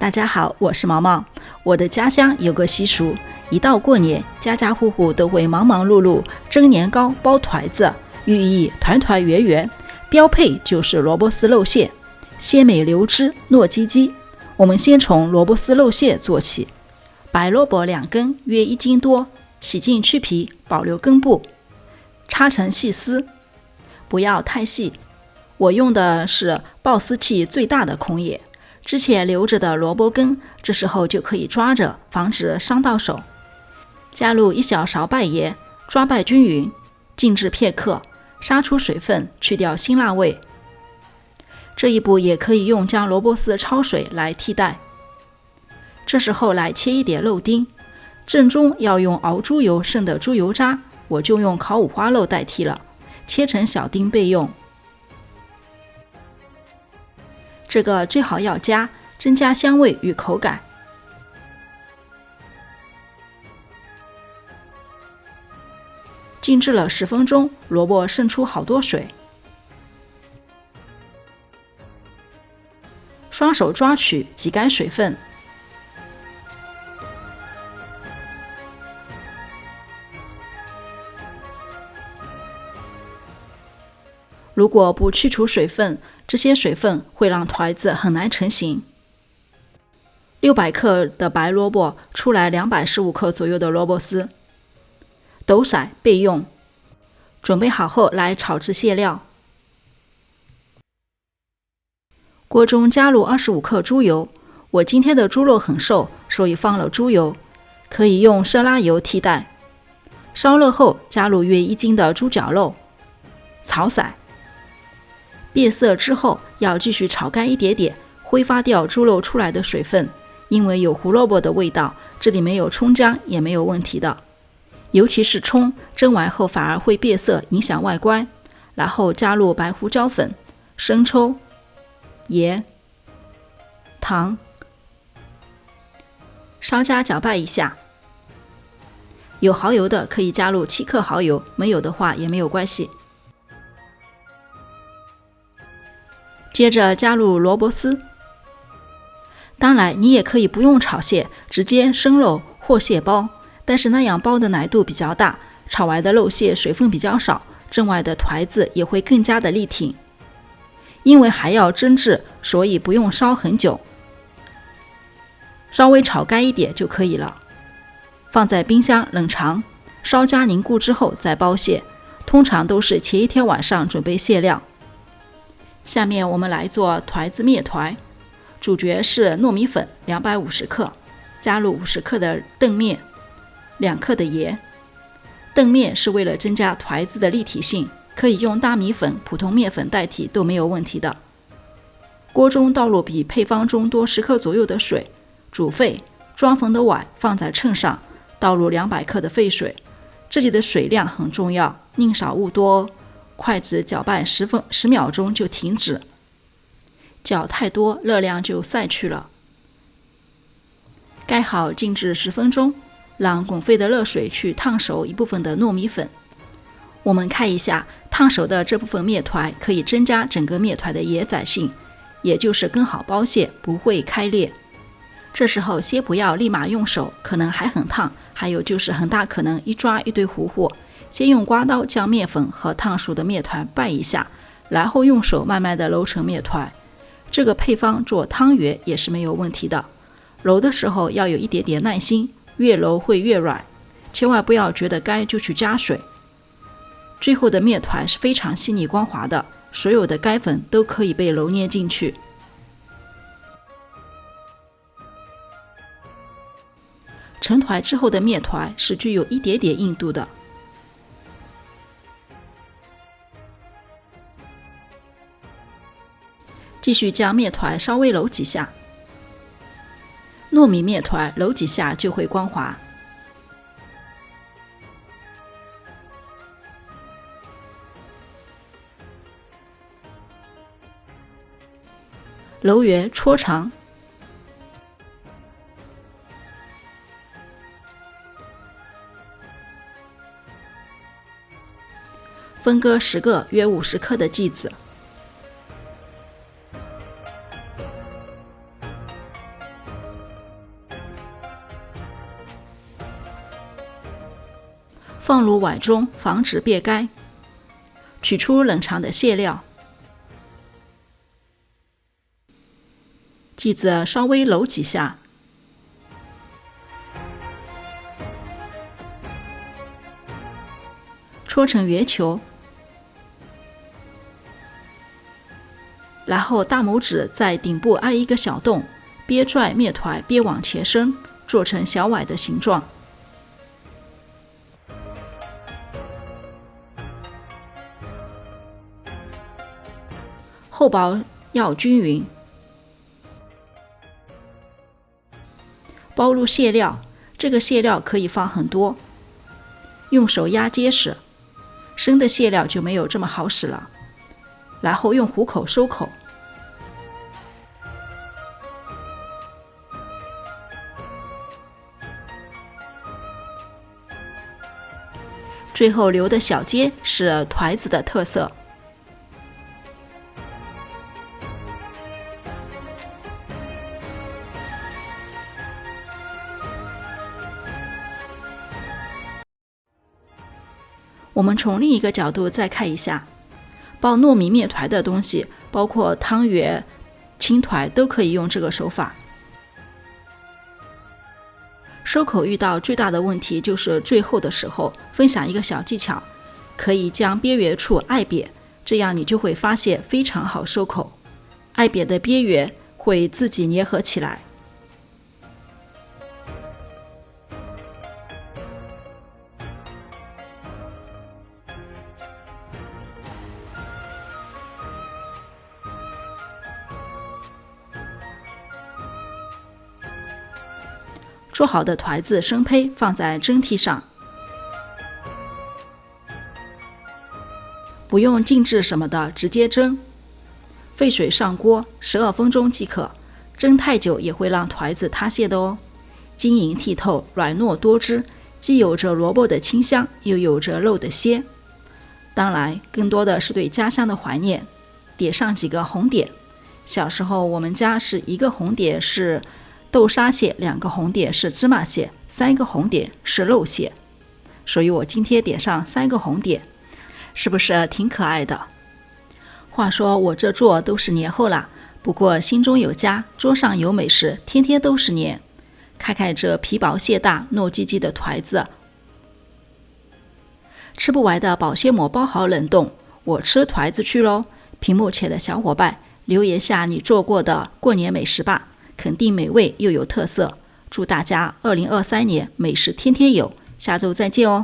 大家好，我是毛毛。我的家乡有个习俗，一到过年，家家户户都会忙忙碌碌蒸年糕、包团子，寓意团团圆圆。标配就是萝卜丝肉馅，鲜美流汁，糯叽叽。我们先从萝卜丝肉馅做起。白萝卜2根，约1斤多，洗净去皮，保留根部，插成细丝，不要太细。我用的是爆丝器最大的孔眼。之前留着的萝卜根，这时候就可以抓着，防止伤到手。加入1小勺败盐，抓拌均匀，静置片刻，杀出水分，去掉辛辣味。这一步也可以用将萝卜丝焯水来替代。这时候来切一点肉丁，正宗要用熬猪油剩的猪油渣，我就用烤五花肉代替了，切成小丁备用。这个最好要加，增加香味与口感。静置了10分钟，萝卜渗出好多水，双手抓取，挤干水分。如果不去除水分，这些水分会让团子很难成型。600克的白萝卜出来215克左右的萝卜丝，抖骰备用。准备好后来炒制馅料。锅中加入25克猪油，我今天的猪肉很瘦，所以放了猪油，可以用色拉油替代。烧热后加入约1斤的猪脚肉，炒骰。变色之后要继续炒干一点点，挥发掉猪肉出来的水分，因为有胡萝卜的味道，这里没有葱姜也没有问题的。尤其是葱，蒸完后反而会变色，影响外观。然后加入白胡椒粉、生抽、盐、糖，稍加搅拌一下。有蚝油的可以加入7克蚝油，没有的话也没有关系。接着加入萝卜丝，当然你也可以不用炒馅，直接生肉或馅包，但是那样包的难度比较大，炒完的肉馅水分比较少，蒸完的团子也会更加的力挺。因为还要蒸制，所以不用烧很久，稍微炒干一点就可以了。放在冰箱冷藏，稍加凝固之后再包馅，通常都是前一天晚上准备馅料。下面我们来做团子面团，主角是糯米粉250克，加入50克的澄面，2克的盐。澄面是为了增加团子的立体性，可以用大米粉、普通面粉代替都没有问题的。锅中倒入比配方中多10克左右的水，煮沸，装粉的碗放在秤上，倒入200克的沸水，这里的水量很重要，宁少勿多哦。筷子搅拌10秒钟就停止，搅太多热量就散去了。盖好静置10分钟，让滚沸的热水去烫熟一部分的糯米粉。我们看一下，烫熟的这部分面团可以增加整个面团的延展性，也就是更好包馅，不会开裂。这时候先不要立马用手，可能还很烫，还有就是很大可能一抓一堆糊糊。先用刮刀将面粉和烫熟的面团拌一下，然后用手慢慢的揉成面团。这个配方做汤圆也是没有问题的。揉的时候要有一点点耐心，越揉会越软，千万不要觉得干就去加水。最后的面团是非常细腻光滑的，所有的干粉都可以被揉捏进去。成团之后的面团是具有一点点硬度的。继续将面团稍微揉几下，糯米面团揉几下就会光滑。揉圆搓长，分割10个约50克的剂子。放入碗中，防止变干。取出冷藏的蟹料，记得稍微揉几下，搓成圆球，然后大拇指在顶部挨一个小洞，边拽面团边往前伸，做成小碗的形状。厚薄要均匀，包入蟹料，这个蟹料可以放很多，用手压结实，生的蟹料就没有这么好使了。然后用虎口收口，最后留的小结是团子的特色。我们从另一个角度再看一下，包糯米面团的东西，包括汤圆、青团，都可以用这个手法。收口遇到最大的问题就是最后的时候，分享一个小技巧，可以将边缘处爱瘪，这样你就会发现非常好收口，爱瘪的边缘会自己粘合起来。做好的团子生胚放在蒸屉上，不用静置什么的，直接蒸。沸水上锅12分钟即可，蒸太久也会让团子塌陷的哦。晶莹剔透，软糯多汁，既有着萝卜的清香，又有着肉的鲜。当然，更多的是对家乡的怀念。点上几个红点，小时候我们家是1个红点是豆沙蟹，2个红点是芝麻蟹，3个红点是肉蟹，所以我今天点上3个红点，是不是挺可爱的？话说我这做都是年后了，不过心中有家，桌上有美食，天天都是年。看看这皮薄蟹大、糯叽叽的团子，吃不完的保鲜膜包好冷冻，我吃团子去咯。屏幕前的小伙伴留言下你做过的过年美食吧，肯定美味又有特色。祝大家2023年美食天天有，下周再见哦。